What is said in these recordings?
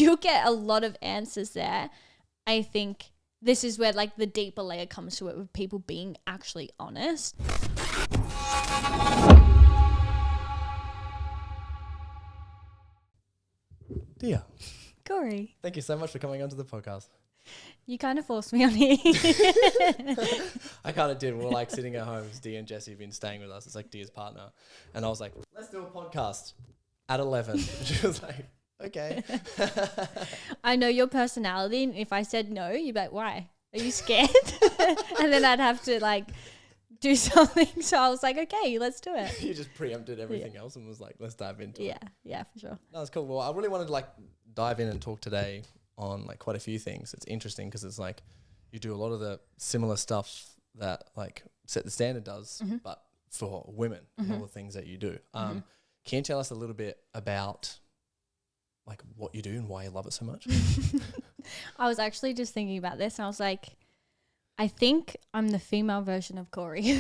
you'll get a lot of answers there. I think this is where like the deeper layer comes to it, with people being actually honest. Dear, Corey, thank you so much for coming onto the podcast. you kind of forced me on here. I kind of did. We were like sitting at home. Dia and Jesse have been staying with us. It's like Dia's partner. And I was like, let's do a podcast at 11. She was like, okay. I know your personality. And if I said no, you'd be like, why? Are you scared? And then I'd have to like do something. So I was like, okay, let's do it. You just preempted everything else and was like, let's dive into it. Yeah, for sure. No, that's cool. Well, I really wanted to like dive in and talk today on like quite a few things. It's interesting because it's like you do a lot of the similar stuff that like Set the Standard does, but for women and all the things that you do. Can you tell us a little bit about like what you do and why you love it so much? I was actually just thinking about this and I was like, I think I'm the female version of Corey.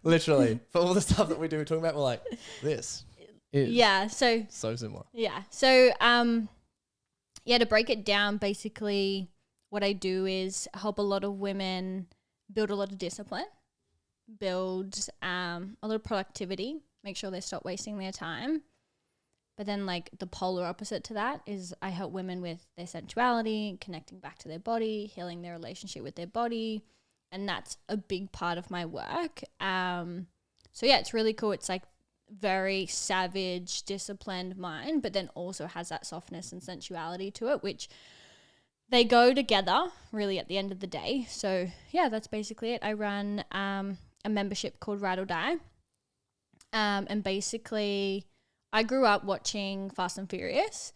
Literally. For all the stuff that we do, we're talking about, we're like, this is so similar. Yeah. So, to break it down, basically what I do is help a lot of women build a lot of discipline, build a lot of productivity, make sure they stop wasting their time. But then like the polar opposite to that is I help women with their sensuality, connecting back to their body, healing their relationship with their body. And that's a big part of my work. So yeah, it's really cool. It's like very savage, disciplined mind, but then also has that softness and sensuality to it, which they go together really at the end of the day. So yeah, that's basically it. I run a membership called Ride or Die. And basically I grew up watching Fast and Furious,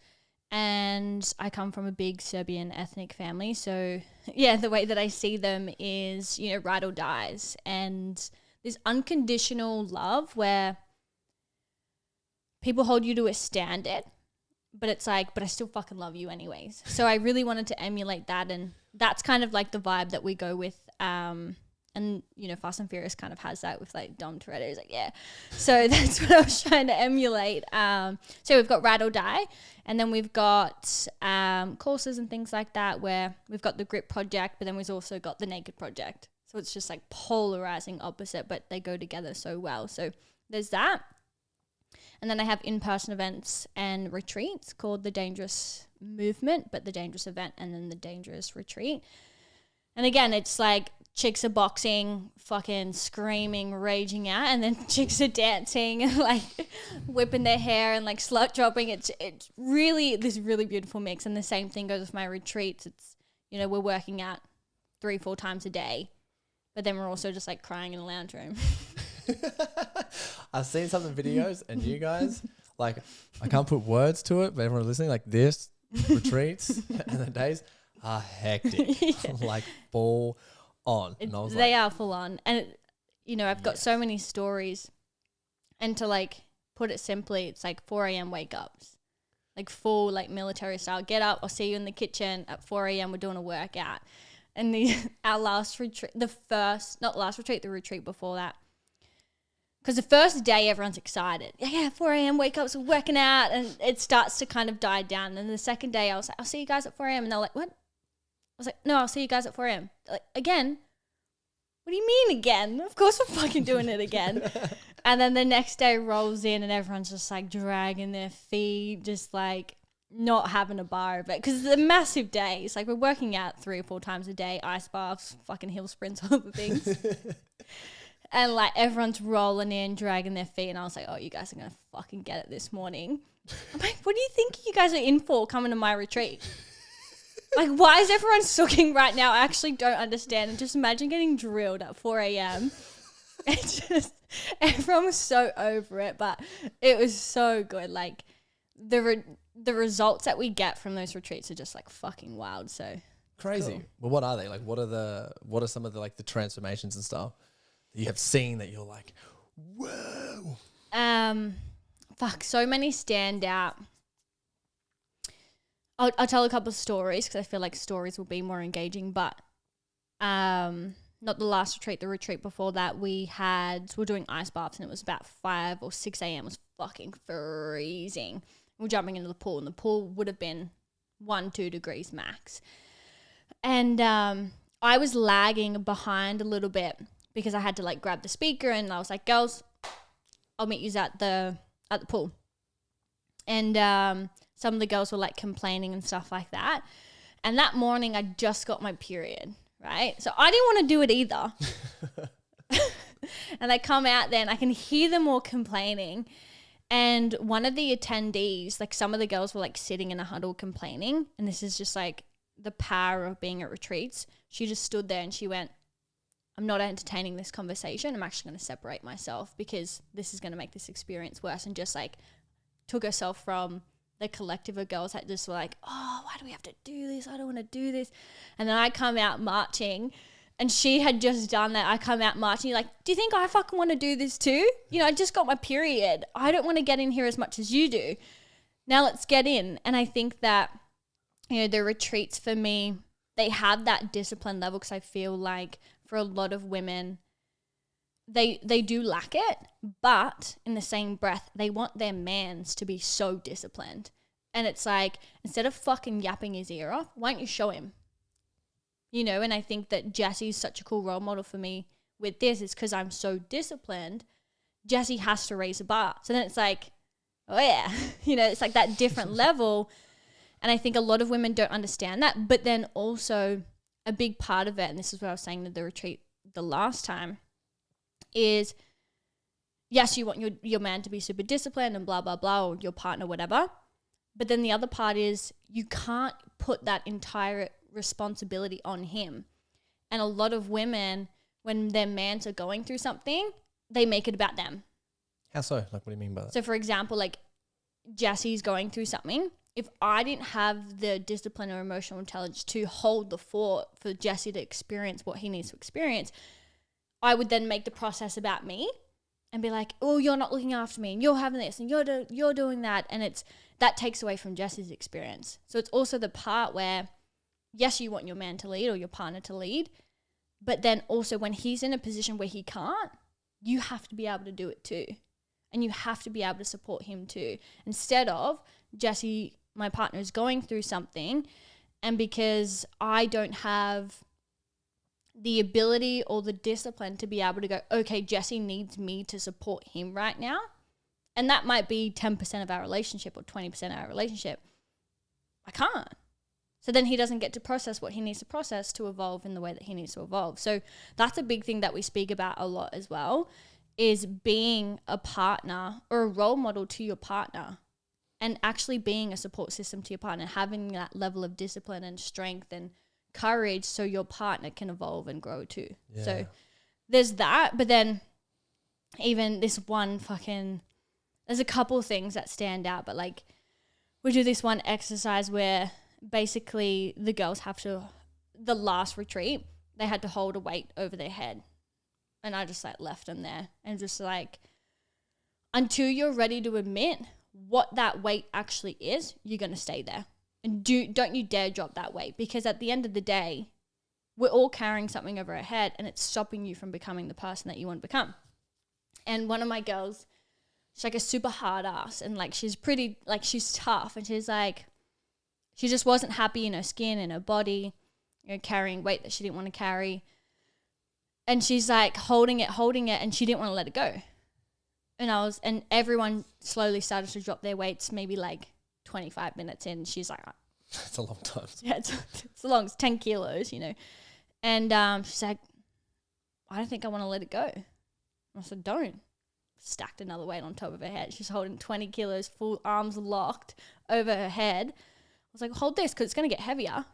and I come from a big Serbian ethnic family. So yeah, the way that I see them is, you know, ride or dies, and this unconditional love where people hold you to a standard, but it's like, but I still fucking love you anyways. So I really wanted to emulate that, and that's kind of like the vibe that we go with. And, you know, Fast and Furious kind of has that with like Dom Toretto. He's like, yeah. So that's what I was trying to emulate. So we've got Ride or Die, and then we've got courses and things like that where we've got the Grip Project, but then we've also got the Naked Project. So it's just like polarizing opposite, but they go together so well. So there's that. And then I have in-person events and retreats called the Dangerous Movement, but the Dangerous Event and then the Dangerous Retreat. And again, it's like chicks are boxing, fucking screaming, raging out, and then chicks are dancing and like whipping their hair and like slut dropping. It's really this really beautiful mix. And the same thing goes with my retreats. It's, you know, we're working out 3-4 times a day, but then we're also just like crying in the lounge room. I've seen some of the videos and you guys, like, I can't put words to it, but everyone listening, like this retreats and the days are hectic. Like full on. And I was they are full on. And, you know, I've got so many stories. And to like put it simply, it's like 4 a.m. wake ups. Like full like military style. Get up, I'll see you in the kitchen at 4 a.m. We're doing a workout. And our last retreat, the retreat before that. Because the first day everyone's excited. Yeah, 4 a.m. wake ups, we're working out, and it starts to kind of die down. And the second day I was like, I'll see you guys at 4 a.m. And they're like, what? I was like, no, I'll see you guys at 4 a.m. Like, again? What do you mean again? Of course we're fucking doing it again. And then the next day rolls in and everyone's just like dragging their feet, just like not having a bar of it. Because it's a massive day. It's like we're working out 3 or 4 times a day, ice baths, fucking hill sprints, all the things. And like everyone's rolling in, dragging their feet. And I was like, oh, you guys are going to fucking get it this morning. I'm like, what do you think you guys are in for coming to my retreat? Like, why is everyone sucking right now? I actually don't understand. And just imagine getting drilled at 4 a.m. It's just, everyone was so over it, but it was so good. Like, the results that we get from those retreats are just like fucking wild. So crazy. Cool. Well, what are they? Like, what are some of the like the transformations and stuff that you have seen that you're like, whoa? So many stand out. I'll tell a couple of stories because I feel like stories will be more engaging, but not the last retreat, the retreat before that we're doing ice baths and it was about 5 or 6 a.m. It was fucking freezing. We're jumping into the pool, and the pool would have been 1-2 degrees max. And I was lagging behind a little bit because I had to like grab the speaker, and I was like, girls, I'll meet you at the pool. And some of the girls were like complaining and stuff like that. And that morning I just got my period, right? So I didn't want to do it either. And I come out there and I can hear them all complaining. And one of the attendees, like some of the girls were like sitting in a huddle complaining. And this is just like the power of being at retreats. She just stood there and she went, I'm not entertaining this conversation. I'm actually going to separate myself because this is going to make this experience worse. And just like took herself from the collective of girls that just were like, oh, why do we have to do this? I don't want to do this. And then I come out marching, and she had just done that. I come out marching, like, do you think I fucking want to do this too? You know, I just got my period. I don't want to get in here as much as you do. Now let's get in. And I think that, you know, the retreats for me, they have that discipline level because I feel like for a lot of women, they do lack it, but in the same breath, they want their mans to be so disciplined. And it's like, instead of fucking yapping his ear off, why don't you show him? You know, and I think that Jesse's such a cool role model for me with this is because I'm so disciplined. Jesse has to raise a bar. So then it's like, oh yeah, you know, it's like that different level. And I think a lot of women don't understand that. But then also a big part of it, and this is what I was saying at the retreat the last time, is yes, you want your man to be super disciplined and blah, blah, blah, or your partner, whatever. But then the other part is you can't put that entire responsibility on him. And a lot of women, when their mans are going through something, they make it about them. How so? Like, what do you mean by that? So for example, like Jesse's going through something. If I didn't have the discipline or emotional intelligence to hold the fort for Jesse to experience what he needs to experience, I would then make the process about me and be like, oh, you're not looking after me and you're having this and you're doing that. And that takes away from Jesse's experience. So it's also the part where, yes, you want your man to lead or your partner to lead, but then also when he's in a position where he can't, you have to be able to do it too. And you have to be able to support him too. Instead of Jesse, my partner, is going through something, and because I don't have the ability or the discipline to be able to go, okay, Jesse needs me to support him right now. And that might be 10% of our relationship or 20% of our relationship. I can't. So then he doesn't get to process what he needs to process to evolve in the way that he needs to evolve. So that's a big thing that we speak about a lot as well, is being a partner or a role model to your partner and actually being a support system to your partner, having that level of discipline and strength and courage so your partner can evolve and grow too. Yeah. So there's that. But then even this one there's a couple things that stand out, but like we do this one exercise where basically the girls the last retreat, they had to hold a weight over their head. And I just like left them there and just like, until you're ready to admit what that weight actually is, you're going to stay there. And don't you dare drop that weight, because at the end of the day, we're all carrying something over our head and it's stopping you from becoming the person that you want to become. And one of my girls, she's like a super hard ass, and like she's pretty, like she's tough, and she's like, she just wasn't happy in her skin and her body, you know, carrying weight that she didn't want to carry. And she's like holding it, and she didn't want to let it go. And everyone slowly started to drop their weights, maybe like 25 minutes in. She's like, that's a long time. Yeah, it's 10 kilos, you know. And she's like, I don't think I want to let it go. I said, don't. Stacked another weight on top of her head. She's holding 20 kilos, full arms locked over her head. I was like, hold this, because it's going to get heavier.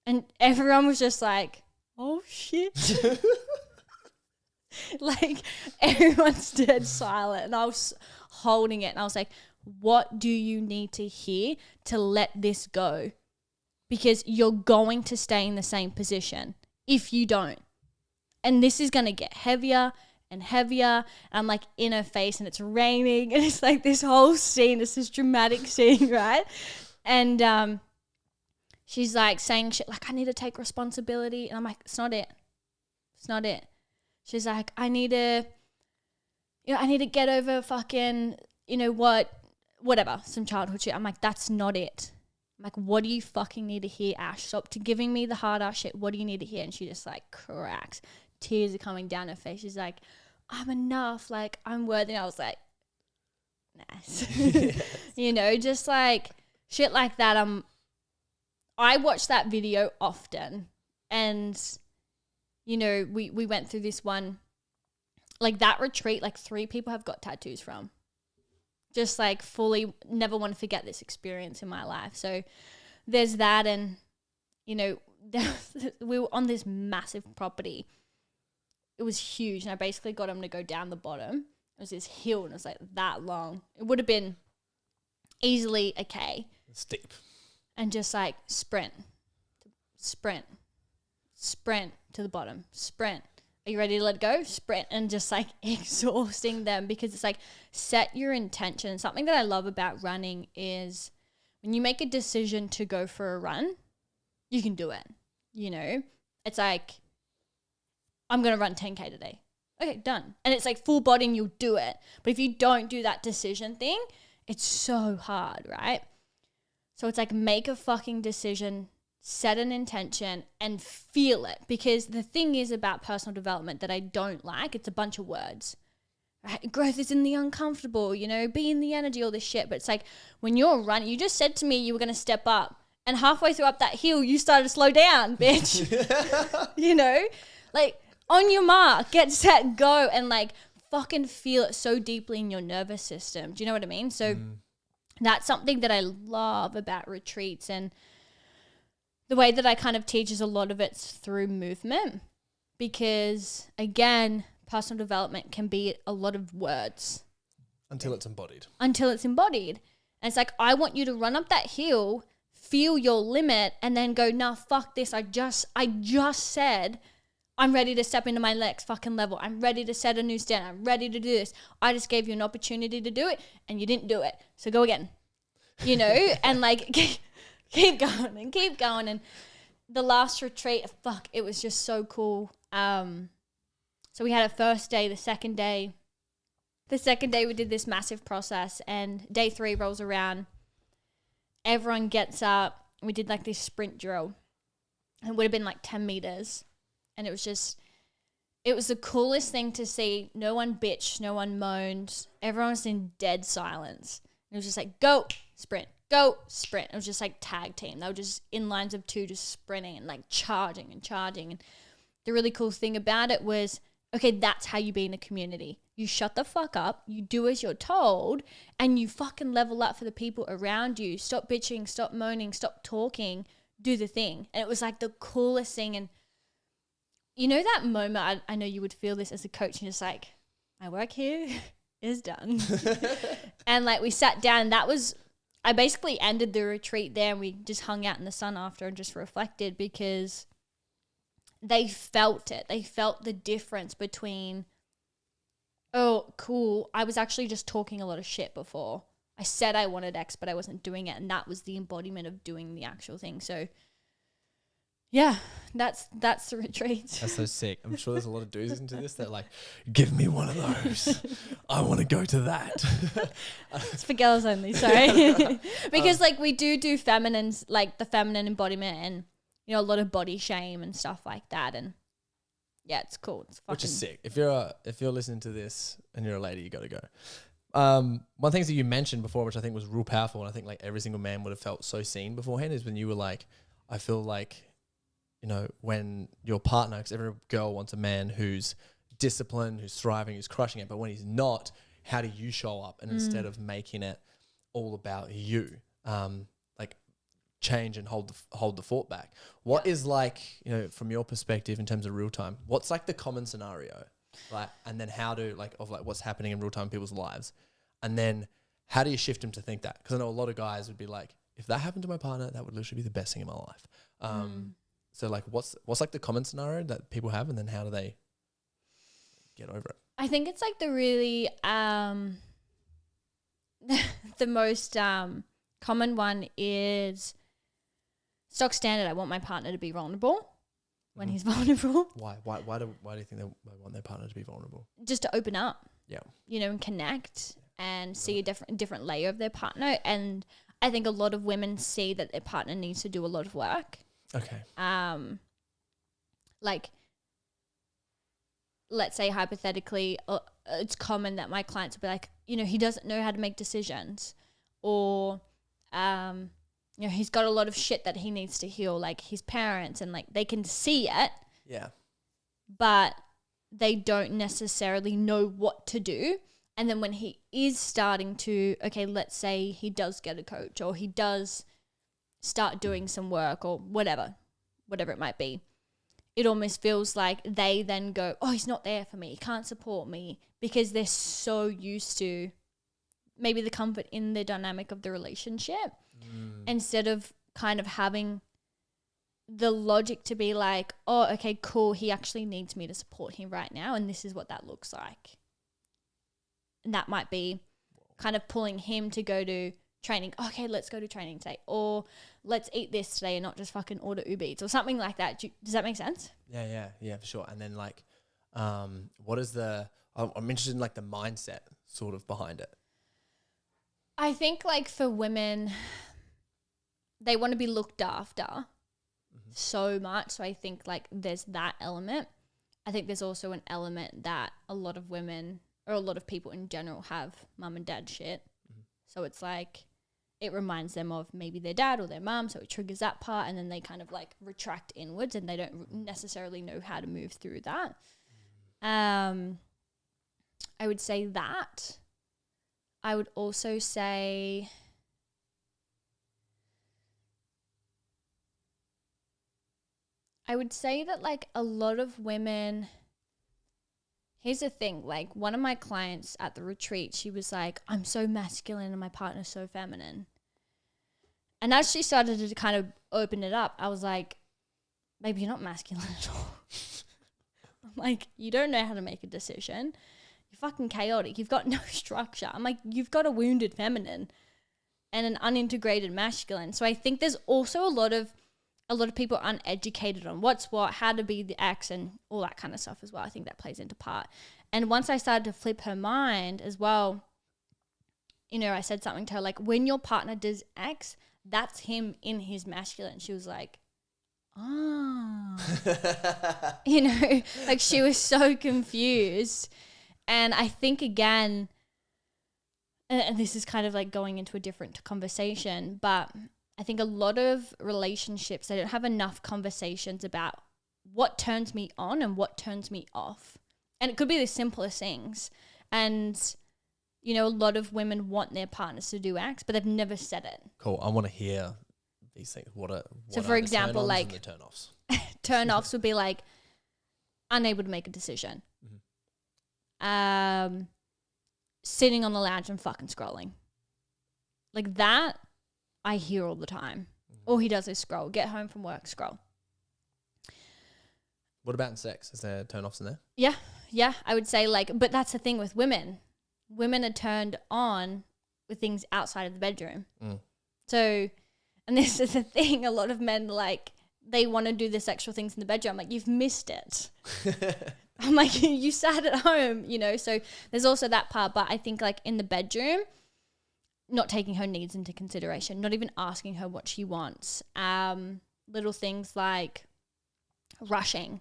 And everyone was just like, oh shit. Like everyone's dead silent, and I was holding it and I was like, what do you need to hear to let this go? Because you're going to stay in the same position if you don't. And this is going to get heavier and heavier. And I'm like in her face and it's raining and it's like this whole scene, it's this dramatic scene, right? And she's like saying shit like, I need to take responsibility. And I'm like, it's not it. It's not it. She's like, I need to get over fucking, what whatever, some childhood shit. I'm like, that's not it. I'm like, what do you fucking need to hear, Ash? Stop to giving me the hard ass shit. What do you need to hear? And she just like cracks. Tears are coming down her face. She's like, I'm enough. Like, I'm worthy. And I was like, nice. Yes. You know, just like shit like that. I watch that video often. And, you know, we went through this one, like that retreat, like 3 people have got tattoos from. Just like fully never want to forget this experience in my life. So there's that. And, you know, we were on this massive property. It was huge. And I basically got him to go down the bottom. It was this hill and it was like that long. It would have been easily a K. Steep. And just like sprint to the bottom, sprint. Are you ready to let go? Sprint. And just like exhausting them, because it's like set your intention. Something that I love about running is when you make a decision to go for a run, you can do it. You know, it's like, I'm going to run 10K today. Okay, done. And it's like full body and you'll do it. But if you don't do that decision thing, it's so hard, right? So it's like make a fucking decision, set an intention and feel it. Because the thing is about personal development that I don't like, it's a bunch of words. Right? Growth is in the uncomfortable, you know, be in the energy, all this shit. But it's like when you're running, you just said to me you were going to step up. And halfway through up that hill, you started to slow down, bitch. You know, like on your mark, get set, go, and like fucking feel it so deeply in your nervous system. Do you know what I mean? So that's something that I love about retreats, and the way that I kind of teach is a lot of it's through movement, because again, personal development can be a lot of words. Until it's embodied. And it's like, I want you to run up that hill, feel your limit, and then go, nah, fuck this. I just said I'm ready to step into my next fucking level. I'm ready to set a new standard. I'm ready to do this. I just gave you an opportunity to do it and you didn't do it. So go again, you know, and like keep going and keep going. And the last retreat, it was just so cool. So we had a first day, the second day we did this massive process, and day 3 rolls around. Everyone gets up. We did like this sprint drill. It would have been like 10 meters. And it was the coolest thing to see. No one bitched, no one moaned. Everyone was in dead silence. It was just like, go, sprint, go, sprint. It was just like tag team. They were just in lines of 2 just sprinting and like charging. And the really cool thing about it was, okay, that's how you be in a community. You shut the fuck up, you do as you're told, and you fucking level up for the people around you. Stop bitching, stop moaning, stop talking, do the thing. And it was like the coolest thing. And you know that moment, I know you would feel this as a coach, and just like, my work here is done. And like we sat down, and I basically ended the retreat there, and we just hung out in the sun after and just reflected, because they felt it. They felt the difference between, oh, cool, I was actually just talking a lot of shit before. I said I wanted X, but I wasn't doing it. And that was the embodiment of doing the actual thing. So yeah, that's the retreat. That's so sick. I'm sure there's a lot of dudes into this that like, give me one of those. I want to go to that. It's for girls only, sorry. Because like we do feminines, like the feminine embodiment, and you know, a lot of body shame and stuff like that. And yeah, it's cool. It's fucking, which is sick. If you're listening to this and you're a lady, you got to go. One of the things that you mentioned before, which I think was real powerful, and I think like every single man would have felt so seen beforehand, is when you were like, I feel like, you know, when your partner, because every girl wants a man who's disciplined, who's thriving, who's crushing it. But when he's not, how do you show up? And instead of making it all about you, like change and hold the fort back. What is like, you know, from your perspective in terms of real time, what's like the common scenario, like, and then how do like what's happening in real time in people's lives, and then how do you shift them to think that? Because I know a lot of guys would be like, if that happened to my partner, that would literally be the best thing in my life. So like what's like the common scenario that people have, and then how do they get over it? I think it's like the really the most common one is stock standard. I want my partner to be vulnerable when he's vulnerable. Why do you think they want their partner to be vulnerable? Just to open up. Yeah. You know, and connect. and see a different layer of their partner. And I think a lot of women see that their partner needs to do a lot of work. Okay. Like, let's say hypothetically, it's common that my clients will be like, you know, he doesn't know how to make decisions, or, you know, he's got a lot of shit that he needs to heal, like his parents, and like they can see it. Yeah. But they don't necessarily know what to do. And then when he is starting to, okay, let's say he does get a coach, or he does start doing some work, or whatever it might be, it almost feels like they then go, oh, he's not there for me, he can't support me, because they're so used to maybe the comfort in the dynamic of the relationship, instead of kind of having the logic to be like, oh, okay, cool, he actually needs me to support him right now, and this is what that looks like. And that might be kind of pulling him to go to training. Okay, let's go to training today, or let's eat this today and not just fucking order Uber Eats or something like that. Does that make sense? Yeah, for sure. And then like, what is I'm interested in like the mindset sort of behind it. I think like for women, they want to be looked after so much. So I think like there's that element. I think there's also an element that a lot of women, or a lot of people in general, have mum and dad shit. So it's like, it reminds them of maybe their dad or their mum, so it triggers that part, and then they kind of like retract inwards, and they don't necessarily know how to move through that. I would say that. I would also say that like a lot of women, here's the thing, like one of my clients at the retreat, she was like, I'm so masculine and my partner's so feminine. And as she started to kind of open it up, I was like, baby, you're not masculine at all. I'm like, you don't know how to make a decision. You're fucking chaotic. You've got no structure. I'm like, you've got a wounded feminine and an unintegrated masculine. So I think there's also a lot of people uneducated on what's what, how to be the X, and all that kind of stuff as well. I think that plays into part. And once I started to flip her mind as well, you know, I said something to her like, when your partner does X, that's him in his masculine. She was like, you know, like she was so confused. And I think again, and this is kind of like going into a different conversation, but I think a lot of relationships, they don't have enough conversations about what turns me on and what turns me off. And it could be the simplest things. And, you know, a lot of women want their partners to do X, but they've never said it. Cool. I want to hear these things. So for example, like the turn-offs? Turn-offs would be like unable to make a decision. Sitting on the lounge and fucking scrolling. Like that, I hear all the time. All he does is scroll. Get home from work, scroll. What about in sex? Is there turn-offs in there? Yeah. I would say like, but that's the thing with women. Women are turned on with things outside of the bedroom. So, and this is the thing, a lot of men like, they want to do the sexual things in the bedroom. I'm like, you've missed it. I'm like, you sat at home, you know, so there's also that part. But I think like in the bedroom, not taking her needs into consideration, not even asking her what she wants. Little things like rushing,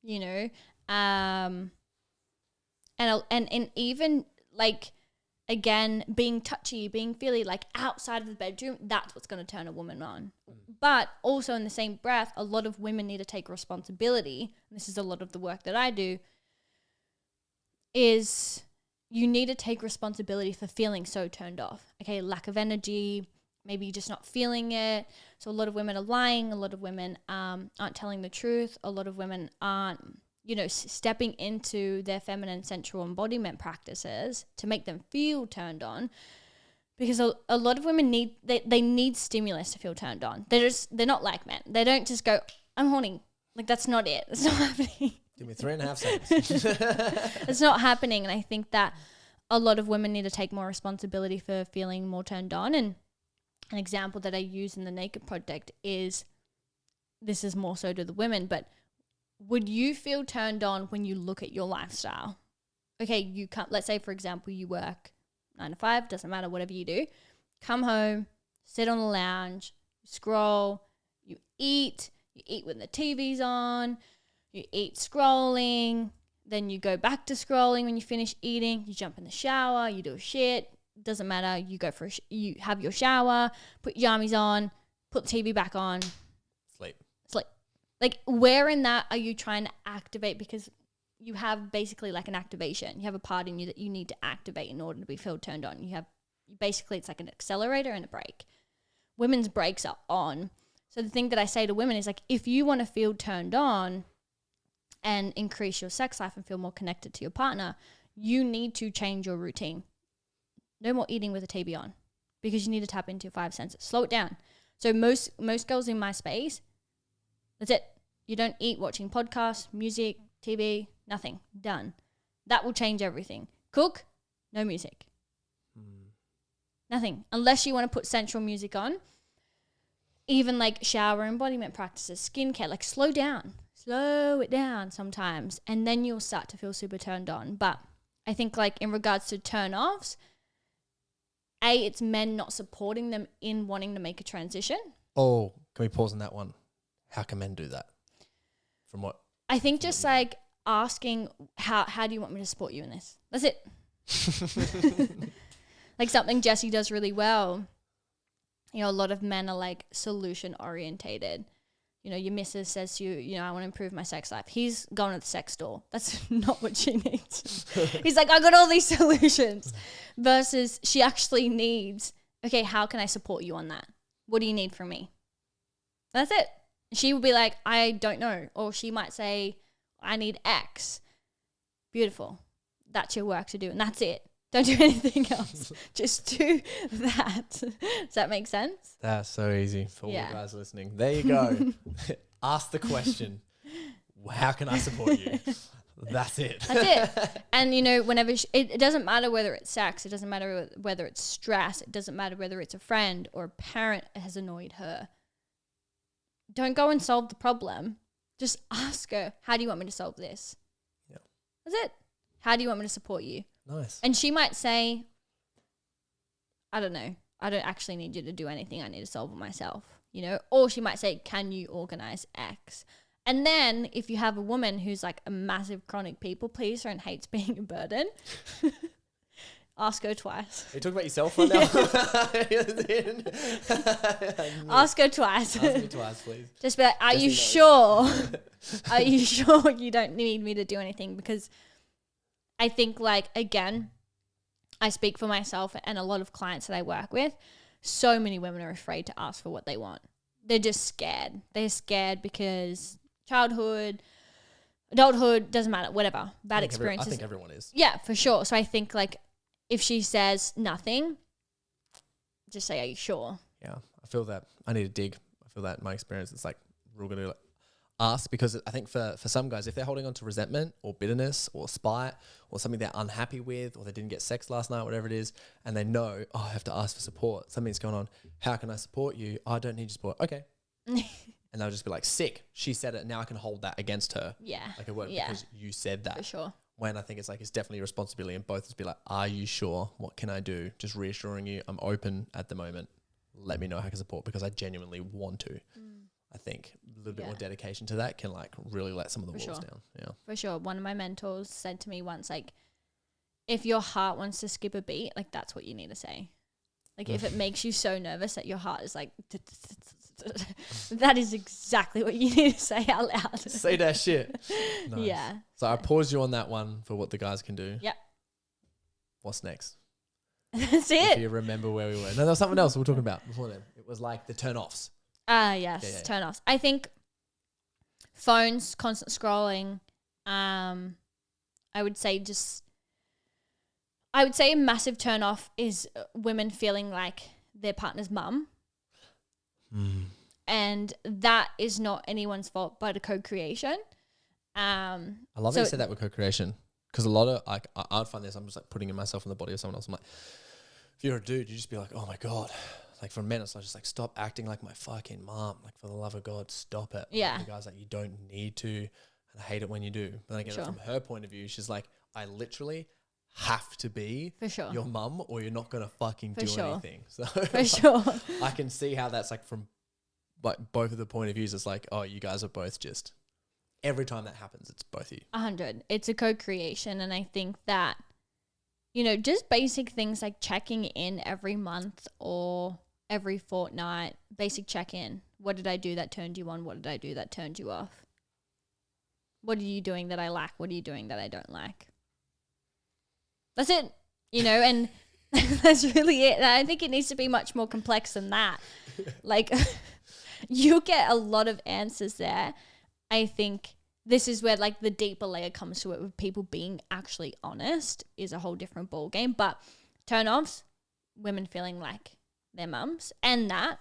you know, and even like, again, being touchy, being feely, like outside of the bedroom, that's what's going to turn a woman on. But also in the same breath, a lot of women need to take responsibility. And this is a lot of the work that I do, is you need to take responsibility for feeling so turned off. Okay, lack of energy, maybe you're just not feeling it. So a lot of women are lying. A lot of women aren't telling the truth. A lot of women aren't, you know, stepping into their feminine sensual embodiment practices to make them feel turned on, because a lot of women need stimulus to feel turned on. They're not like men. They don't just go, I'm horny. Like that's not it. It's not happening. Give me 3.5 seconds. It's not happening. And I think that a lot of women need to take more responsibility for feeling more turned on. And an example that I use in the Naked Project is, this is more so to the women, but would you feel turned on when you look at your lifestyle? Okay, let's say, for example, you work 9 to 5, doesn't matter, whatever you do. Come home, sit on the lounge, scroll, you eat when the TV's on, you eat scrolling, then you go back to scrolling when you finish eating, you jump in the shower, you do a shit, doesn't matter, you go for you have your shower, put your jammies on, put the TV back on, Sleep. Like, where in that are you trying to activate? Because you have basically like an activation. You have a part in you that you need to activate in order to be feel turned on. You have basically, it's like an accelerator and a brake. Women's brakes are on. So the thing that I say to women is like, if you want to feel turned on and increase your sex life and feel more connected to your partner, you need to change your routine. No more eating with the TV on, because you need to tap into your 5 senses. Slow it down. So most girls in my space, that's it. You don't eat watching podcasts, music, TV, nothing. Done. That will change everything. Cook, no music. Nothing. Unless you want to put sensual music on. Even like shower embodiment practices, skincare, like slow down. Slow it down sometimes. And then you'll start to feel super turned on. But I think like in regards to turn-offs, it's men not supporting them in wanting to make a transition. Oh, can we pause on that one? How can men do that? From what? I think just like asking, how do you want me to support you in this? That's it. Like something Jessie does really well. You know, a lot of men are like solution orientated. You know, your missus says to you, you know, I want to improve my sex life. He's going to the sex store. That's not what she needs. He's like, I got all these solutions. Versus she actually needs, okay, how can I support you on that? What do you need from me? That's it. She will be like, I don't know. Or she might say, I need X. Beautiful. That's your work to do. And that's it. Don't do anything else. Just do that. Does that make sense? That's so easy for all you guys listening. There you go. Ask the question, how can I support you? That's it. That's it. And, you know, whenever it doesn't matter whether it's sex. It doesn't matter whether it's stress. It doesn't matter whether it's a friend or a parent has annoyed her. Don't go and solve the problem. Just ask her, how do you want me to solve this? Yeah. That's it. How do you want me to support you? Nice. And she might say, I don't know. I don't actually need you to do anything. I need to solve it myself, you know? Or she might say, can you organize X? And then if you have a woman who's like a massive chronic people pleaser and hates being a burden, ask her twice. Are you talking about yourself right now? Ask her twice. Ask me twice, please. Just be like, are you sure? Are you sure you don't need me to do anything? Because I think, like, again, I speak for myself and a lot of clients that I work with. So many women are afraid to ask for what they want. They're just scared. They're scared because childhood, adulthood, doesn't matter, whatever. Bad experiences. I think everyone is. Yeah, for sure. So I think, like, if she says nothing, just say, are you sure? Yeah, I feel that. I need to dig. I feel that in my experience, it's like real good to like ask, because I think for some guys, if they're holding on to resentment or bitterness or spite or something they're unhappy with, or they didn't get sex last night, whatever it is, and they know, oh, I have to ask for support. Something's going on. How can I support you? Oh, I don't need your support. Okay. And they'll just be like, sick. She said it. Now I can hold that against her. Yeah. Like it worked because you said that. For sure. When I think it's like, it's definitely a responsibility, and both just be like, are you sure? What can I do? Just reassuring you, I'm open at the moment. Let me know how I can support, because I genuinely want to. I think a little bit more dedication to that can like really let some of the walls down. Yeah. For sure. One of my mentors said to me once, like, if your heart wants to skip a beat, like that's what you need to say. Like if it makes you so nervous that your heart is like, that is exactly what you need to say out loud. Say that shit. Nice. Yeah. So I paused you on that one for what the guys can do. Yep. What's next? That's it. If you remember where we were. No, there was something else we were talking about before then. It was like the turn-offs. Yes. Turn-offs. I think phones, constant scrolling. I would say a massive turn-off is women feeling like their partner's mum. And that is not anyone's fault but a co-creation. I love that you said that with co-creation, because a lot of like I'd find this, I'm just like putting myself in the body of someone else. I'm like, if you're a dude, you just be like, oh my God. Like for men, it's like just like, stop acting like my fucking mom. Like for the love of God, stop it. Yeah. And the guy's like, you don't need to. And I hate it when you do. But then I get it from her point of view. She's like, I literally have to be For sure. your mum, or you're not gonna fucking do anything. So For sure. I can see how that's like from like both of the point of views. It's like, oh, you guys are both just every time that happens, it's both of you. 100. It's a co-creation, and I think that, you know, just basic things like checking in every month or every fortnight, basic check-in. What did I do that turned you on? What did I do that turned you off? What are you doing that I like? What are you doing that I don't like? That's it, you know, and that's really it. And I think it needs to be much more complex than that. Like, you get a lot of answers there. I think this is where like the deeper layer comes to it, with people being actually honest is a whole different ball game. But turn-offs, women feeling like their mums, and that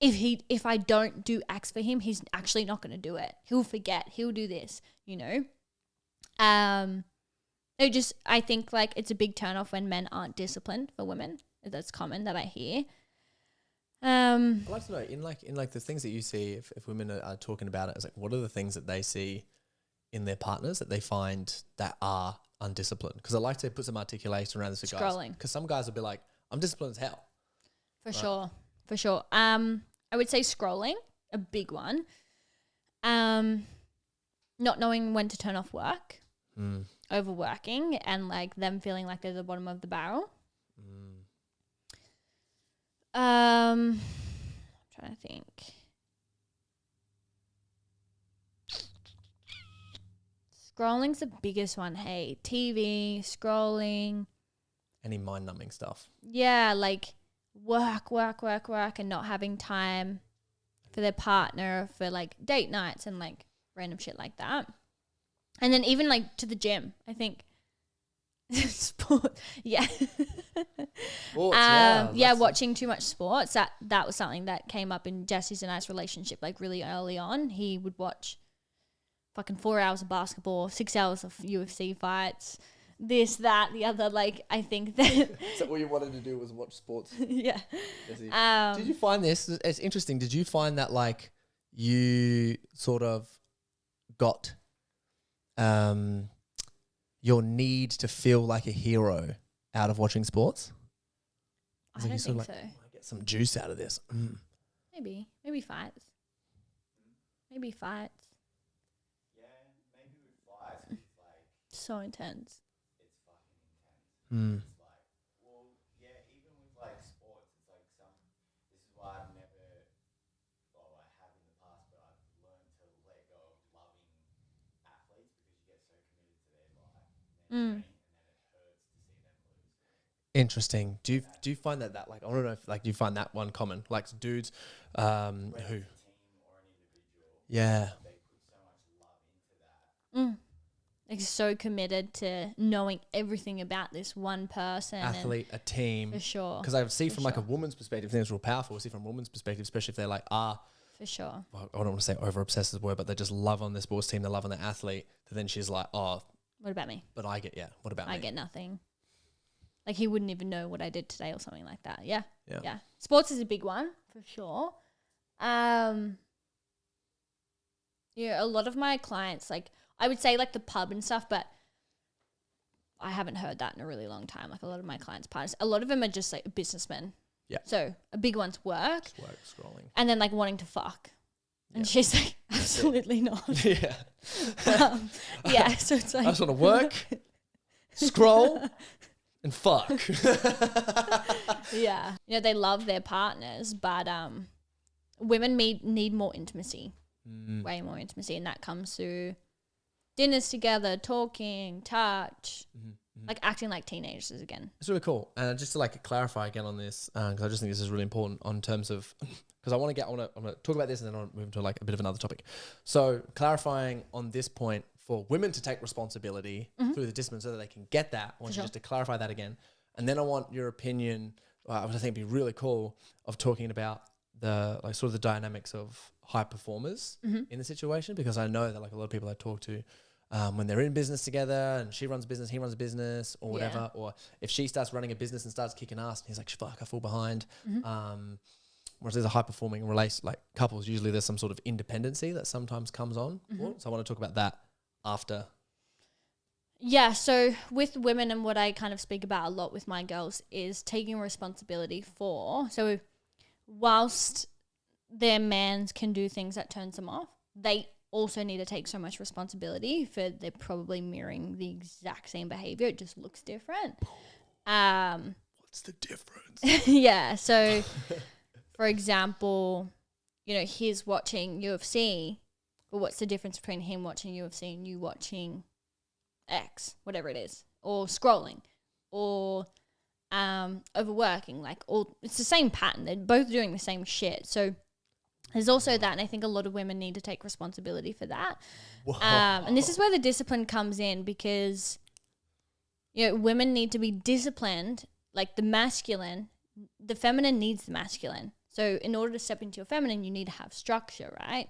if I don't do X for him, he's actually not going to do it. He'll forget. He'll do this, you know. I think like it's a big turn off when men aren't disciplined for women. That's common that I hear. I'd like to know in like the things that you see, if women are talking about it, it's like, what are the things that they see in their partners that they find that are undisciplined? Because I like to put some articulation around this with guys. Scrolling. Because some guys will be like, I'm disciplined as hell. For sure. I would say scrolling, a big one. Not knowing when to turn off work, overworking, and like them feeling like they're the bottom of the barrel. I'm trying to think. Scrolling's the biggest one. Hey, TV, scrolling. Any mind-numbing stuff. Yeah, like work, and not having time for their partner, for like date nights and like random shit like that. And then even like to the gym, I think. Sport, yeah. Sports, watching too much sports. That was something that came up in Jesse's and I's relationship, like really early on. He would watch fucking 4 hours of basketball, 6 hours of UFC fights, this, that, the other. Like, I think that. So all you wanted to do was watch sports. Yeah. Did you find this? It's interesting. Did you find that like you sort of got your need to feel like a hero out of watching sports? I don't think so. I get some juice out of this. Maybe fights. Maybe fights. Yeah, maybe with fights, it's like so intense. It's fucking intense. It's like, well, yeah, even with like sports, it's like this is why I've never, well, I have in the past, but I've learned to let go of loving athletes because you get so committed to their life and then it hurts to see them lose. Interesting. Do you find that like, I don't know if like, do you find that one common? Like dudes who, yeah, They put so much love into that. Like so committed to knowing everything about this one person. athlete, a team. For sure. Because I see from like a woman's perspective, I think it's real powerful. I see from a woman's perspective, especially if they're like, for sure. well, I don't want to say over obsessed is the word, but they just love on their sports team, they love on their athlete. But then she's like, oh, What about me? but what about me? I get nothing. Like he wouldn't even know what I did today or something like that. Yeah. Yeah. Yeah. Sports is a big one for sure. Yeah, a lot of my clients, like I would say like the pub and stuff, but I haven't heard that in a really long time. Like a lot of my clients' partners, a lot of them are just like businessmen. Yeah. So a big one's work. Just work, scrolling. And then like wanting to fuck. And Yeah. she's like, absolutely not. Yeah. Yeah. So it's like. I just want to work, scroll, and fuck. Yeah. You know, they love their partners, but women need more intimacy. Way more intimacy. And that comes through dinners together, talking, touch, like acting like teenagers again. It's really cool. And just to like clarify again on this, because I just think this is really important on terms of, because I want to talk about this and then I'll move into like a bit of another topic. So clarifying on this point for women to take responsibility through the discipline so that they can get that. I want you just to clarify that again. And then I want your opinion, I think it'd be really cool, of talking about the like sort of the dynamics of high performers in the situation, because I know that like a lot of people I talk to, when they're in business together and she runs a business, he runs a business or whatever, or if she starts running a business and starts kicking ass and he's like, fuck, I fall behind. Whereas there's a high performing like couples, usually there's some sort of independency that sometimes comes on. So I want to talk about that after. Yeah, so with women and what I kind of speak about a lot with my girls is taking responsibility for. So whilst their mans can do things that turns them off, they also need to take so much responsibility for they're probably mirroring the exact same behavior. It just looks different. What's the difference? Yeah, so for example, you know, he's watching UFC, but what's the difference between him watching UFC and you watching X, whatever it is, or scrolling, or overworking? Like, all it's the same pattern. They're both doing the same shit. So there's also that, and I think a lot of women need to take responsibility for that. And this is where the discipline comes in, because you know, women need to be disciplined. Like the feminine needs the masculine. So in order to step into your feminine, you need to have structure, right?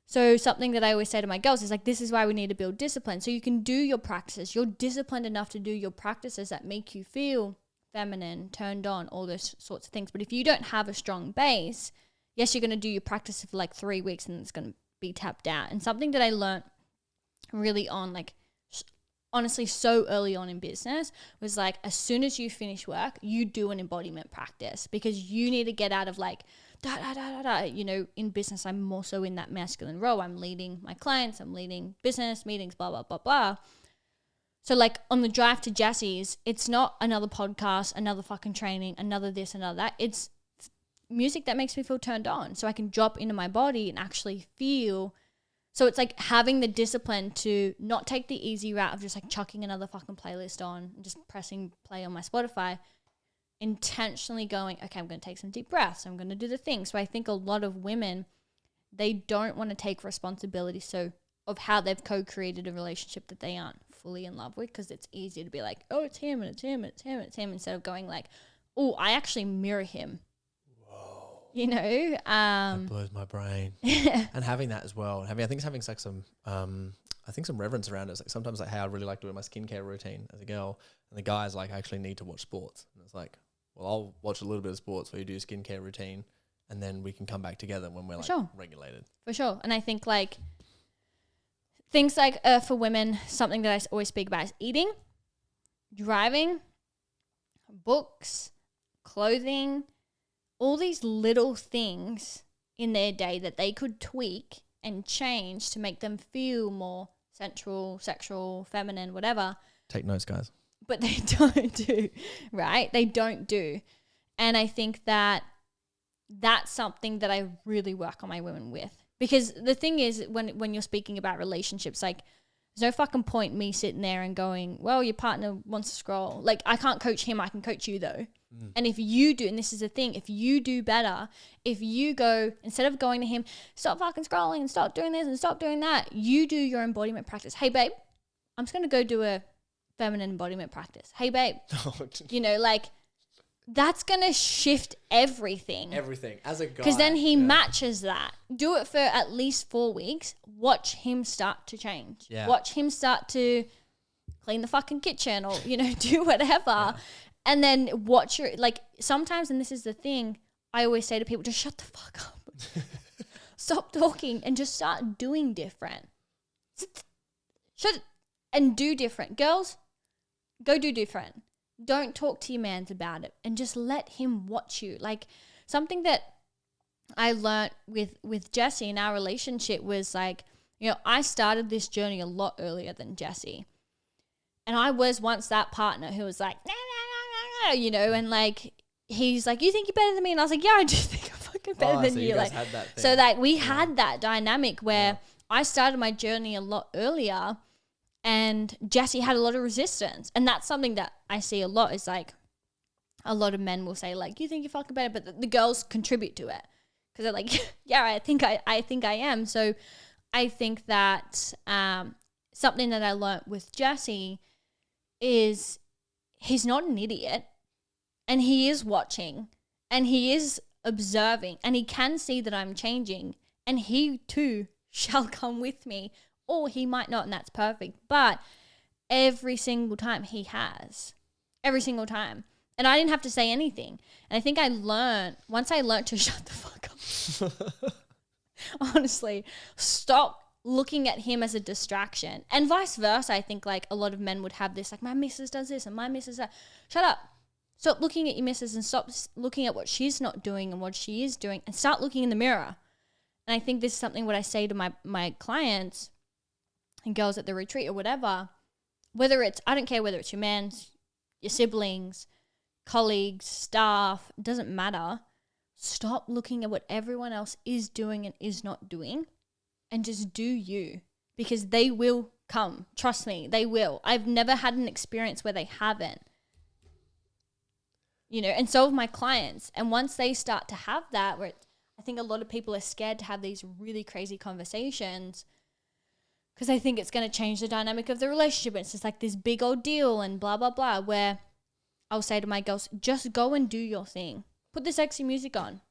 So something that I always say to my girls is like, this is why we need to build discipline. So you can do your practices. You're disciplined enough to do your practices that make you feel feminine, turned on, all those sorts of things. But if you don't have a strong base, yes, you're going to do your practice for like 3 weeks and it's going to be tapped out. And something that I learned really on, like, honestly, so early on in business was like, as soon as you finish work, you do an embodiment practice, because you need to get out of like, da, da, da, da, da. You know, in business, I'm more so in that masculine role. I'm leading my clients, I'm leading business meetings, blah, blah, blah, blah. So like on the drive to Jesse's, it's not another podcast, another fucking training, another this, another that. It's music that makes me feel turned on, so I can drop into my body and actually feel. So it's like having the discipline to not take the easy route of just like chucking another fucking playlist on and just pressing play on my Spotify, intentionally going, okay, I'm going to take some deep breaths, I'm going to do the thing. So I think a lot of women, they don't want to take responsibility of how they've co-created a relationship that they aren't fully in love with, because it's easier to be like, oh, it's him and it's him and it's him and it's him, instead of going like, oh, I actually mirror him. You know, That blows my brain. And having that as well, I think it's having like some, I think some reverence around it. It's like sometimes like how I really like doing my skincare routine as a girl, and the guys like, I actually need to watch sports, and it's like, well, I'll watch a little bit of sports while you do your skincare routine, and then we can come back together when we're like regulated. For sure. And I think like things like for women, something that I always speak about is eating, driving, books, clothing, all these little things in their day that they could tweak and change to make them feel more sensual, sexual, feminine, whatever. Take notes, guys. But they don't do, right? They don't do. And I think that that's something that I really work on my women with. Because the thing is, when you're speaking about relationships, like, there's no fucking point me sitting there and going, well, your partner wants to scroll. Like, I can't coach him, I can coach you though. And if you do, and this is the thing, if you do better, if you go, instead of going to him, stop fucking scrolling and stop doing this and stop doing that, you do your embodiment practice. Hey, babe, I'm just going to go do a feminine embodiment practice. Hey, babe, you know, like, that's going to shift everything. Everything. As a guy. Because then he matches that. Do it for at least 4 weeks. Watch him start to change. Yeah. Watch him start to clean the fucking kitchen or, you know, do whatever. Yeah. And then watch your, like, sometimes, and this is the thing, I always say to people, just shut the fuck up. Stop talking and just start doing different. And do different. Girls, go do different. Don't talk to your mans about it and just let him watch you. Like, something that I learnt with Jesse in our relationship was like, you know, I started this journey a lot earlier than Jesse. And I was once that partner who was like, nah, you know, and like, he's like, you think you're better than me? And I was like, yeah, I do think I'm fucking better than you. Like, so like we had that dynamic where I started my journey a lot earlier and Jesse had a lot of resistance. And that's something that I see a lot, is like, a lot of men will say like, you think you're fucking better, but the girls contribute to it because they're like, yeah, I think I am. So I think that something that I learnt with Jesse is he's not an idiot, and he is watching and he is observing, and he can see that I'm changing, and he too shall come with me, or he might not, and that's perfect. But every single time he has, every single time. And I didn't have to say anything. And I think once I learned to shut the fuck up, honestly, stop looking at him as a distraction. And vice versa, I think like a lot of men would have this, like, my missus does this and my missus that. Shut up. Stop looking at your missus and stop looking at what she's not doing and what she is doing, and start looking in the mirror. And I think this is something what I say to my clients and girls at the retreat or whatever, whether it's, I don't care whether it's your man, your siblings, colleagues, staff, it doesn't matter. Stop looking at what everyone else is doing and is not doing, and just do you, because they will come. Trust me, they will. I've never had an experience where they haven't. You know, and so have my clients. And once they start to have that, where I think a lot of people are scared to have these really crazy conversations because they think it's going to change the dynamic of the relationship. It's just like this big old deal and blah, blah, blah, where I'll say to my girls, just go and do your thing. Put the sexy music on.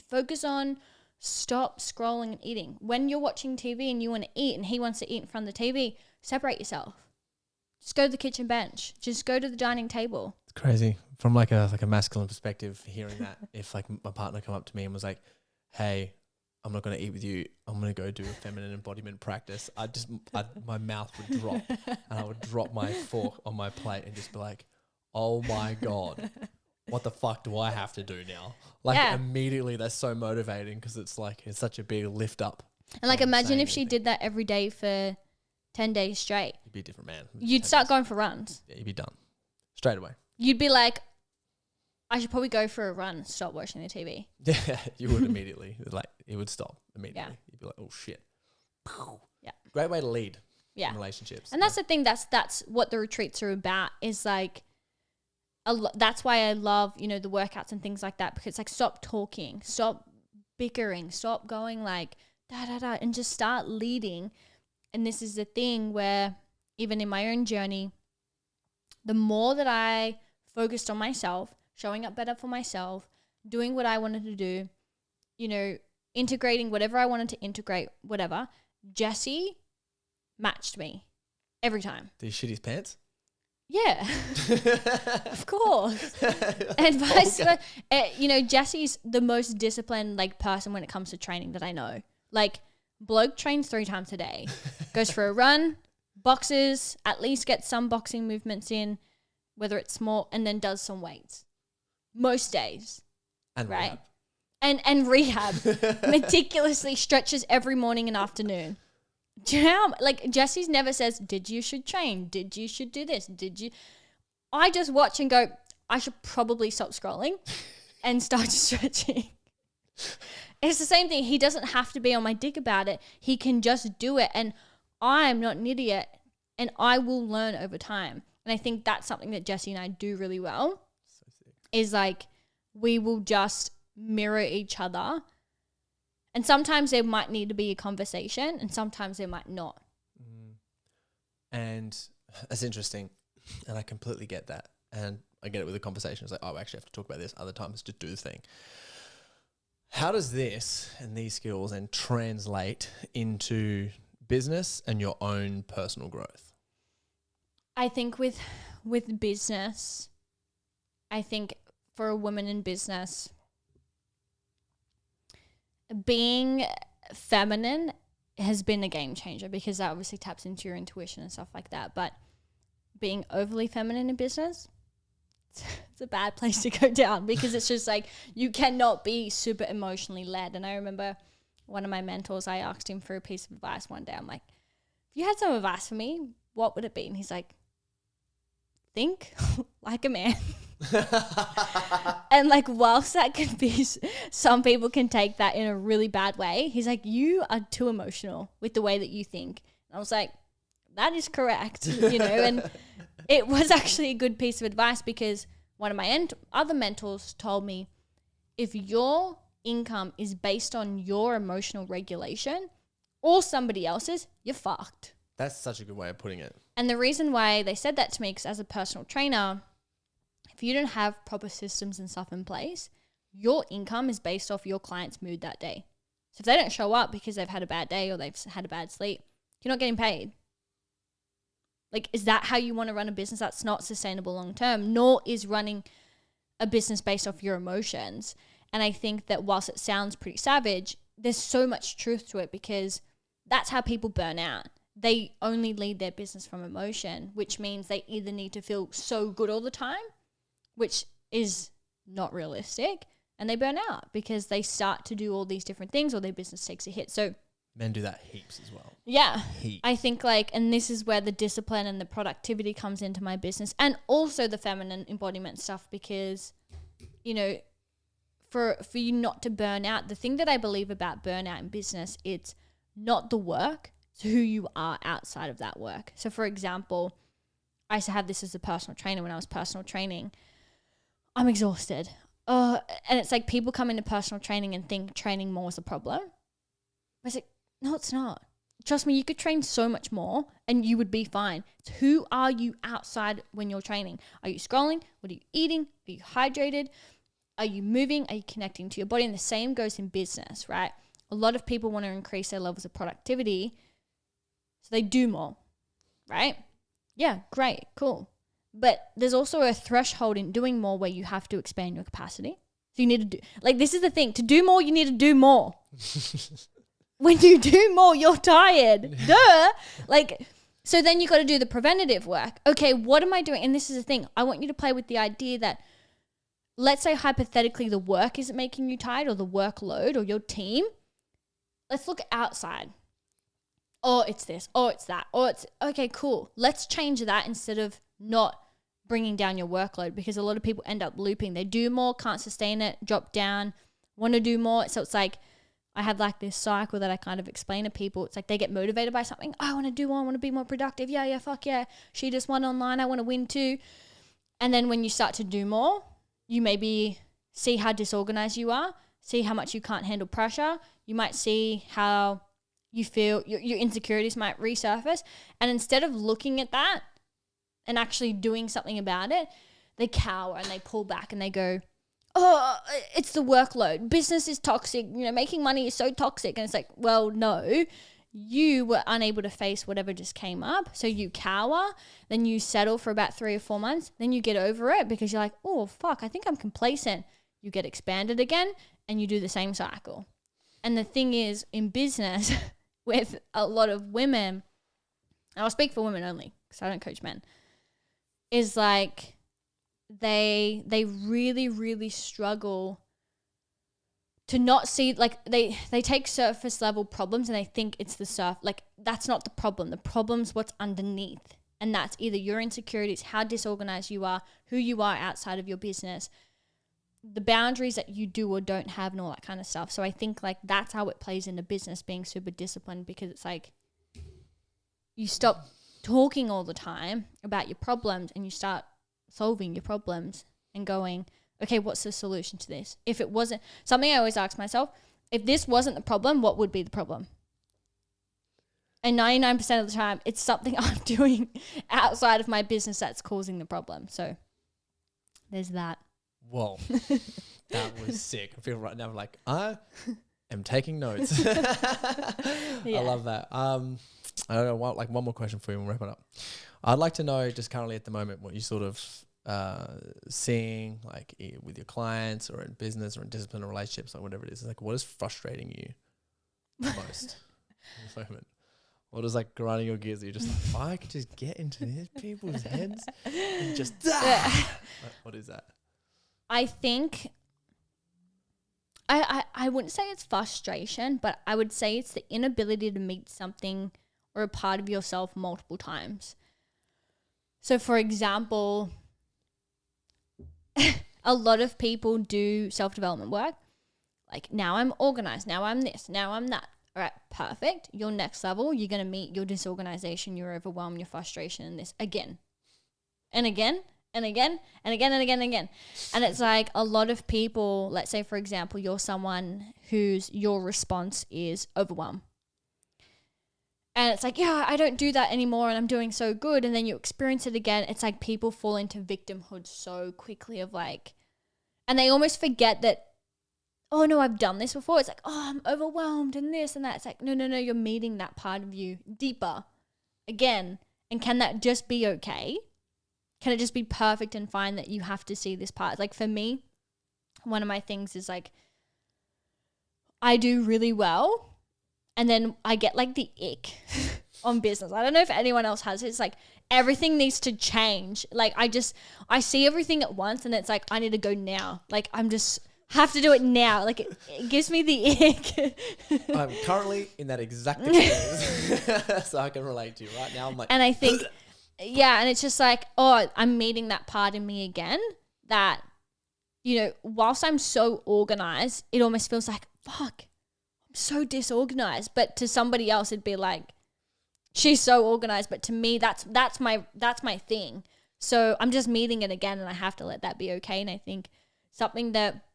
Focus on, stop scrolling and eating. When you're watching TV and you want to eat and he wants to eat in front of the TV, separate yourself. Just go to the kitchen bench. Just go to the dining table. It's crazy. From like a masculine perspective, hearing that, if like my partner come up to me and was like, hey, I'm not going to eat with you, I'm going to go do a feminine embodiment practice, my mouth would drop and I would drop my fork on my plate and just be like, oh my God, what the fuck do I have to do now? Like immediately that's so motivating because it's like, it's such a big lift up. And like imagine if she did that every day for 10 days straight. You'd be a different man. You'd start going for runs. Yeah, you'd be done. Straight away. You'd be like, I should probably go for a run, stop watching the TV. Yeah, you would immediately. Like, it would stop immediately. Yeah. You'd be like, oh shit. Yeah. Great way to lead in relationships. And that's the thing, that's what the retreats are about, is like, that's why I love, you know, the workouts and things like that, because it's like, stop talking, stop bickering, stop going like, da-da-da, and just start leading. And this is the thing where, even in my own journey, the more that I focused on myself, showing up better for myself, doing what I wanted to do, you know, integrating whatever I wanted to integrate, whatever, Jesse matched me every time. Did he shit his pants? Yeah, of course. And vice versa. You know, Jesse's the most disciplined like person when it comes to training that I know. Like, bloke trains 3 times a day, goes for a run, boxes, at least gets some boxing movements in, whether it's small, and then does some weights. Most days. And right? rehab. And rehab. Meticulously stretches every morning and afternoon. Do you know how, like, Jesse's never says, did you should train? Did you should do this? Did you? I just watch and go, I should probably stop scrolling and start stretching. It's the same thing. He doesn't have to be on my dick about it. He can just do it. And I'm not an idiot, and I will learn over time. And I think that's something that Jesse and I do really well. So sick. Is like, we will just mirror each other. And sometimes there might need to be a conversation, and sometimes there might not. And that's interesting. And I completely get that. And I get it with the conversation. It's like, oh, I actually have to talk about this. Other times, just do the thing. How does this and these skills then translate into business and your own personal growth? I think with business, I think for a woman in business, being feminine has been a game changer, because that obviously taps into your intuition and stuff like that. But being overly feminine in business, it's a bad place to go down, because it's just like, you cannot be super emotionally led. And I remember one of my mentors, I asked him for a piece of advice one day. I'm like, if you had some advice for me, what would it be? And he's like, think like a man. And like, whilst that can be, some people can take that in a really bad way, he's like, you are too emotional with the way that you think. And I was like, that is correct, you know. And it was actually a good piece of advice, because one of my other mentors told me, if your income is based on your emotional regulation or somebody else's, you're fucked. That's such a good way of putting it. And the reason why they said that to me, because as a personal trainer, if you don't have proper systems and stuff in place, your income is based off your client's mood that day. So if they don't show up because they've had a bad day or they've had a bad sleep, you're not getting paid. Like, is that how you want to run a business? That's not sustainable long term, nor is running a business based off your emotions. And I think that whilst it sounds pretty savage, there's so much truth to it, because that's how people burn out. They only lead their business from emotion, which means they either need to feel so good all the time, which is not realistic, and they burn out because they start to do all these different things or their business takes a hit. So Men do that heaps as well. yeah, Heaps. I think like, and this is where the discipline and the productivity comes into my business, and also the feminine embodiment stuff, because, you know, for you not to burn out, the thing that I believe about burnout in business, it's not the work, it's who you are outside of that work. So for example, I used to have this as a personal trainer. When I was personal training, I'm exhausted. And it's like people come into personal training and think training more is a problem. I was like, no, it's not. Trust me, you could train so much more and you would be fine. It's who are you outside when you're training? Are you scrolling? What are you eating? Are you hydrated? Are you moving? Are you connecting to your body? And the same goes in business, right? A lot of people want to increase their levels of productivity, so they do more, right? Yeah, great, cool. But there's also a threshold in doing more where you have to expand your capacity. So you need to do, like, this is the thing. To do more, you need to do more. When you do more, you're tired. Duh. Like, so then you got to do the preventative work. Okay, what am I doing? And this is the thing. I want you to play with the idea that, let's say hypothetically the work isn't making you tired, or the workload, or your team. Let's look outside. Oh, it's this. Oh, it's that. Oh, it's, okay, cool. Let's change that instead of not bringing down your workload, because a lot of people end up looping. They do more, can't sustain it, drop down, want to do more. So it's like, I have like this cycle that I kind of explain to people. It's like they get motivated by something. Oh, I want to do more. I want to be more productive. Yeah, fuck yeah. She just won online. I want to win too. And then when you start to do more, you maybe see how disorganized you are, see how much you can't handle pressure. You might see how you feel, your insecurities might resurface. And instead of looking at that and actually doing something about it, they cower and they pull back and they go, oh, it's the workload. Business is toxic. You know, making money is so toxic. And it's like, well, no, you were unable to face whatever just came up. So you cower, then you settle for about 3 or 4 months. Then you get over it because you're like, oh, fuck, I think I'm complacent. You get expanded again and you do the same cycle. And the thing is, in business, with a lot of women, and I'll speak for women only because I don't coach men, is like, they really, really struggle to not see, like, they take surface level problems and they think it's the like, that's not the problem. The problem's what's underneath. And that's either your insecurities, how disorganized you are, who you are outside of your business, the boundaries that you do or don't have, and all that kind of stuff. So I think like that's how it plays into business, being super disciplined, because it's like you stop talking all the time about your problems and you start solving your problems and going, okay, what's the solution to this? If it wasn't something, I always ask myself, if this wasn't the problem, what would be the problem? And 99% of the time, it's something I'm doing outside of my business that's causing the problem. So there's that. Whoa, that was sick. I feel right now like I am taking notes. Yeah. I love that. I don't know, one more question for you and we'll wrap it up. I'd like to know, just currently at the moment, what you sort of seeing, like with your clients or in business or in discipline or relationships, like whatever it is. Like, what is frustrating you most in the moment? What is like grinding your gears that you're just like, if I could just get into these people's heads and just what is that? I think I wouldn't say it's frustration, but I would say it's the inability to meet something or a part of yourself multiple times. So for example, a lot of people do self-development work. Like, now I'm organized, now I'm this, now I'm that. All right, perfect. Your next level, you're going to meet your disorganization, your overwhelm, your frustration, and this again and again and again and again and again and again. And it's like a lot of people, let's say, for example, you're someone whose your response is overwhelm. And it's like, yeah, I don't do that anymore and I'm doing so good. And then you experience it again. It's like people fall into victimhood so quickly of like, and they almost forget that, oh no, I've done this before. It's like, oh, I'm overwhelmed and this and that. It's like, no, you're meeting that part of you deeper again. And can that just be okay? Can it just be perfect and fine that you have to see this part? Like for me, one of my things is like, I do really well. And then I get like the ick on business. I don't know if anyone else has it. It's like everything needs to change. Like I see everything at once and it's like, I need to go now. Like I'm just have to do it now. Like it gives me the ick. I'm currently in that exact experience. So I can relate to you right now. I'm like, and I think, yeah. And it's just like, oh, I'm meeting that part in me again that, you know, whilst I'm so organized, it almost feels like, fuck, I'm so disorganized. But to somebody else, it'd be like, she's so organized. But to me, that's my thing. So I'm just meeting it again and I have to let that be okay. And I think something that,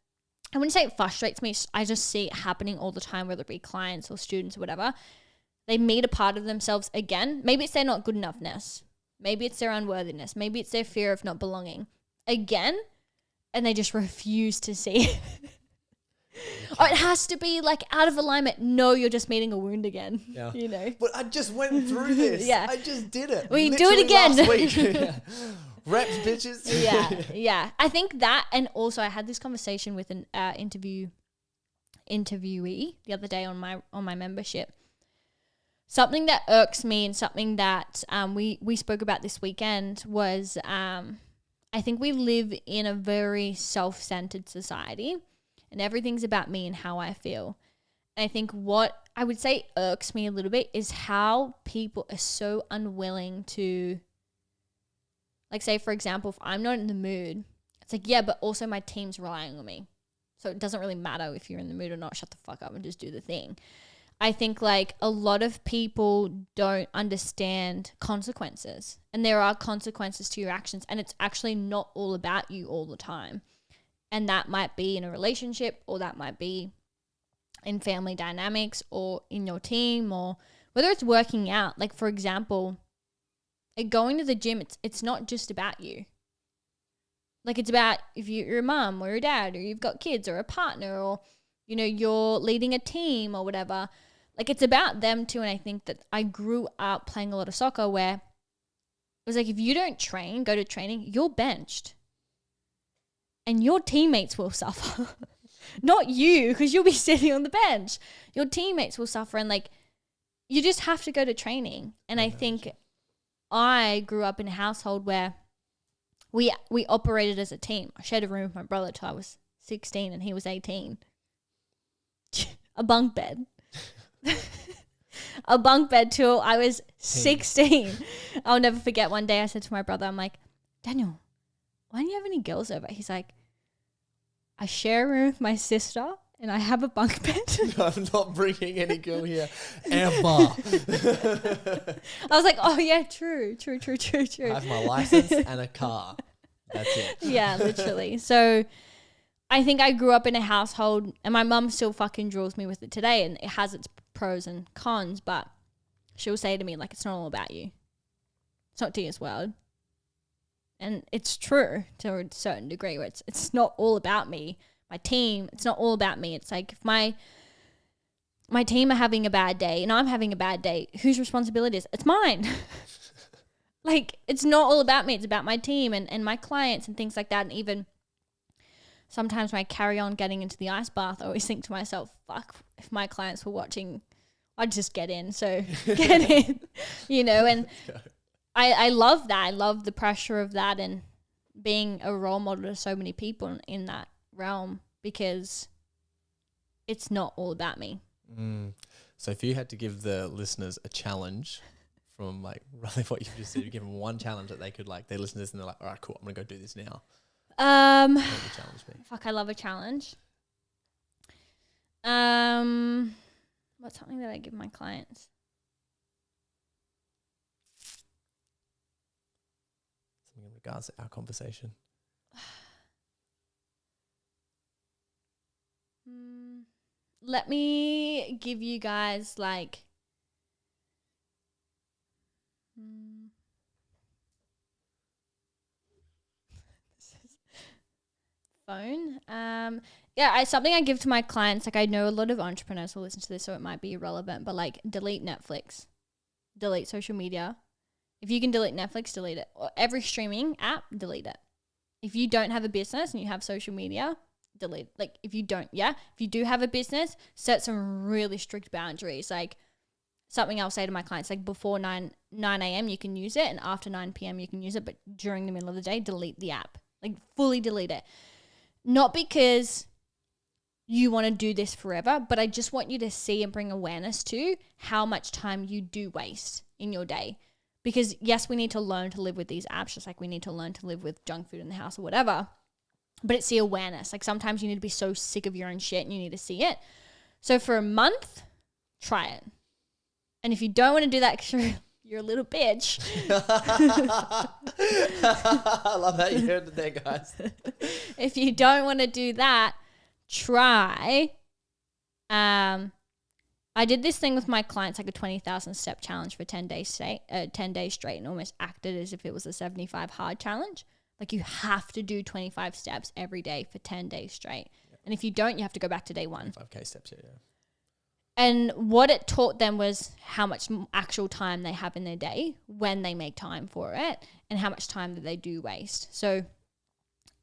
I wouldn't say it frustrates me, I just see it happening all the time, whether it be clients or students or whatever. They meet a part of themselves again. Maybe it's their not good enoughness. Maybe it's their unworthiness. Maybe it's their fear of not belonging. Again, and they just refuse to see it. Oh, it has to be like out of alignment. No, you're just meeting a wound again. Yeah. You know. But I just went through this. Yeah. I just did it. We do it Literally again. last week. Yeah. Reps, bitches. Yeah. I think that, and also I had this conversation with an interviewee the other day on my membership. Something that irks me and something that we spoke about this weekend was I think we live in a very self-centered society and everything's about me and how I feel. And I think what I would say irks me a little bit is how people are so unwilling to, like, say, for example, if I'm not in the mood, it's like, yeah, but also my team's relying on me. So it doesn't really matter if you're in the mood or not. Shut the fuck up and just do the thing. I think like a lot of people don't understand consequences, and there are consequences to your actions, and it's actually not all about you all the time. And that might be in a relationship, or that might be in family dynamics, or in your team, or whether it's working out. Like, for example, going to the gym, it's not just about you. Like, it's about if you're a mum or a dad, or you've got kids or a partner, or, you know, you're leading a team or whatever. Like, it's about them too. And I think that I grew up playing a lot of soccer where it was like, if you don't go to training, you're benched. And your teammates will suffer. Not you, because you'll be sitting on the bench. Your teammates will suffer. And like, you just have to go to training. And I think I grew up in a household where we operated as a team. I shared a room with my brother till I was 16 and he was 18. A bunk bed. A bunk bed till I was 16. I'll never forget, one day I said to my brother, I'm like, Daniel, why don't you have any girls over? He's like, I share a room with my sister and I have a bunk bed. I'm not bringing any girl here ever. I was like, oh yeah, true. I have my license and a car. That's it. Yeah, literally. So I think I grew up in a household, and my mum still fucking drills me with it today, and it has its pros and cons, but she'll say to me, like, it's not all about you. It's not Tia's world. And it's true to a certain degree, where it's not all about me. My team, it's not all about me. It's like, if my team are having a bad day and I'm having a bad day, whose responsibility is it? It's mine. Like, it's not all about me. It's about my team and my clients and things like that. And even sometimes when I carry on getting into the ice bath, I always think to myself, fuck, if my clients were watching, I'd just get in. So get in, you know, and I love that. I love the pressure of that and being a role model to so many people in that realm, because it's not all about me. So if you had to give the listeners a challenge from like roughly what you just said, you give them one challenge that they could, like, they listen to this and they're like, all right, cool, I'm going to go do this now. What would the challenge be? Fuck, I love a challenge. What's something that I give my clients? Something in regards to our conversation. Let me give you guys like phone. Something I give to my clients, like, I know a lot of entrepreneurs will listen to this, so it might be irrelevant, but like, delete Netflix, delete social media. If you can delete Netflix, delete it. Or every streaming app, delete it. If you don't have a business and you have social media, delete. Like if you don't, if you do have a business, set some really strict boundaries. Like something I'll say to my clients, like before 9 a.m. you can use it, and after 9 p.m. you can use it, but during the middle of the day, delete the app. Like fully delete it. Not because you want to do this forever, but I just want you to see and bring awareness to how much time you do waste in your day. Because yes, we need to learn to live with these apps, just like we need to learn to live with junk food in the house or whatever. But it's the awareness. Like sometimes you need to be so sick of your own shit and you need to see it. So for a month, try it. And if you don't want to do that because you're a little bitch. I love that you heard it there, guys. If you don't want to do that, try. I did this thing with my clients, like a 20,000 step challenge for 10 days straight, and almost acted as if it was a 75 hard challenge. Like you have to do 25 steps every day for 10 days straight. Yep. And if you don't, you have to go back to day 1. 5K steps, yeah. And what it taught them was how much actual time they have in their day when they make time for it, and how much time that they do waste. So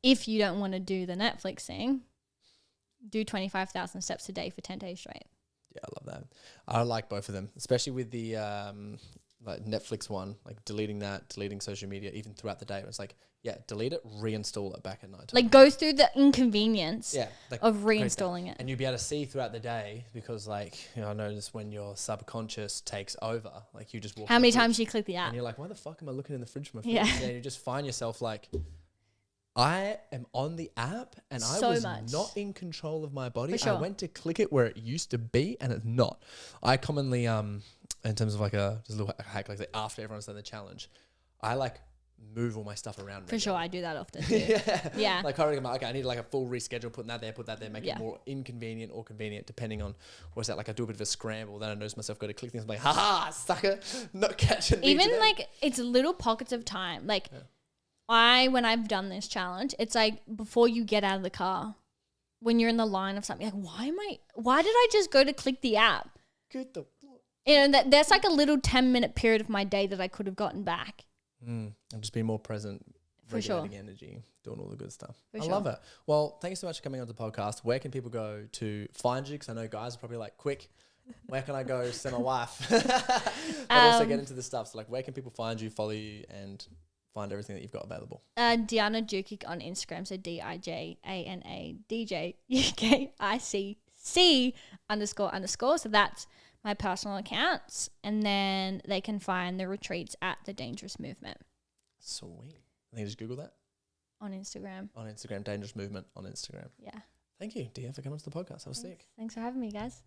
if you don't want to do the Netflix thing, do 25,000 steps a day for 10 days straight. Yeah, I love that. I like both of them, especially with the like Netflix one, like deleting social media even throughout the day. It's like, yeah, delete it, reinstall it back at night time. Like go through the inconvenience like of reinstalling it. And you'll be able to see throughout the day because like, I notice when your subconscious takes over, like you just walk. How many times you click the app? And you're like, why the fuck am I looking in the fridge for my food? Yeah. And you just find yourself like, I am on the app and I So was much. not in control of my body. For sure. I went to click it where it used to be and it's not. I commonly, in terms of like just a little hack, like after everyone's done the challenge, I like move all my stuff around. For sure, I do that often too. Yeah. Like I'm like, okay, I need like a full reschedule, putting that there, make it more inconvenient or convenient depending on what's that. Like I do a bit of a scramble, then I notice myself go to click things. I'm like, haha, sucker, not catching me Even today. like it's little pockets of time. Like when I've done this challenge, it's like before you get out of the car, when you're in the line of something, like why did I just go to click the app? Good the. You know, that's like a little 10-minute period of my day that I could have gotten back. And just be more present, For sure. regulating energy, doing all the good stuff. For I sure. love it. Well, thank you so much for coming on the podcast. Where can people go to find you? Because I know guys are probably like, quick, where can I go send my wife? But also get into the stuff. So like, where can people find you, follow you, and find everything that you've got available? Diana Dukic on Instagram. So DIJANADJUKICC__. So that's my personal accounts. And then they can find the retreats at The Dangerous Movement. Sweet. I think just Google that. On Instagram. On Instagram, Dangerous Movement on Instagram. Yeah. Thank you, Dia, for coming to the podcast. That was sick. Thanks for having me, guys.